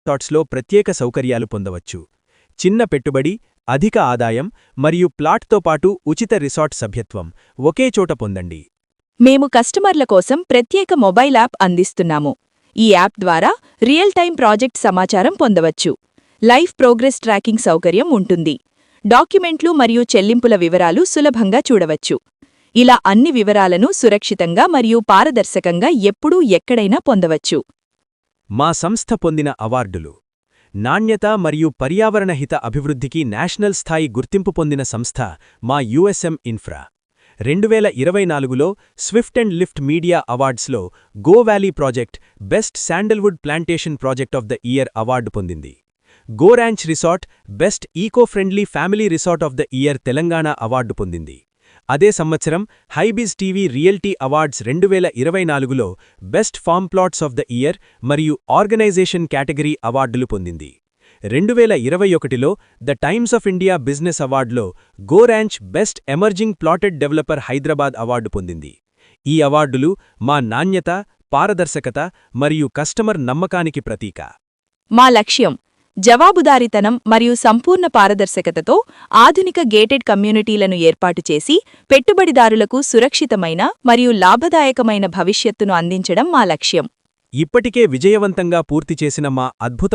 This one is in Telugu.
రిసార్ట్స్లో ప్రత్యేక సౌకర్యాలు పొందవచ్చు. చిన్న పెట్టుబడి, అధిక ఆదాయం మరియు ప్లాట్తో పాటు ఉచిత రిసార్ట్ సభ్యత్వం ఒకే చోట పొందండి. మేము కస్టమర్ల కోసం ప్రత్యేక మొబైల్ యాప్ అందిస్తున్నాము. ఈ యాప్ ద్వారా రియల్ టైం ప్రాజెక్ట్ సమాచారం పొందవచ్చు. లైవ్ ప్రోగ్రెస్ ట్రాకింగ్ సౌకర్యం ఉంటుంది. డాక్యుమెంట్లు మరియు చెల్లింపుల వివరాలు సులభంగా చూడవచ్చు. ఇలా అన్ని వివరాలను సురక్షితంగా మరియు పారదర్శకంగా ఎప్పుడూ ఎక్కడైనా పొందవచ్చు. మా సంస్థ పొందిన అవార్డులు: నాణ్యత మరియు పర్యావరణహిత అభివృద్ధికి నేషనల్ స్థాయి గుర్తింపు పొందిన సంస్థ మా యుఎస్ఎం ఇన్ఫ్రా. 2024లో స్విఫ్ట్ అండ్ లిఫ్ట్ మీడియా అవార్డ్స్లో go valley project best sandalwood plantation project of the year award పొందింది. Go ranch resort best eco friendly family resort of the year Telangana award పొందింది. అదే సంవత్సరం హైబీజ్ టీవీ రియల్టీ అవార్డ్స్ 2024లో best farm plots of the year మరియు ఆర్గనైజేషన్ కేటగిరీ అవార్డులు పొందింది. 2021లో the times of India business అవార్డులో go ranch best emerging plotted developer Hyderabad award పొందింది. ఈ అవార్డులు మా నాణ్యత, పారదర్శకత మరియు కస్టమర్ నమ్మకానికి ప్రతీక. మా లక్ష్యం జవాబుదారీతనం మరియు సంపూర్ణ పారదర్శకతతో ఆధునిక గేటెడ్ కమ్యూనిటీలను ఏర్పాటు చేసి పెట్టుబడిదారులకు సురక్షితమైన మరియు లాభదాయకమైన భవిష్యత్తును అందించడం మా లక్ష్యం. ఇప్పటికే విజయవంతంగా పూర్తి చేసిన మా అద్భుత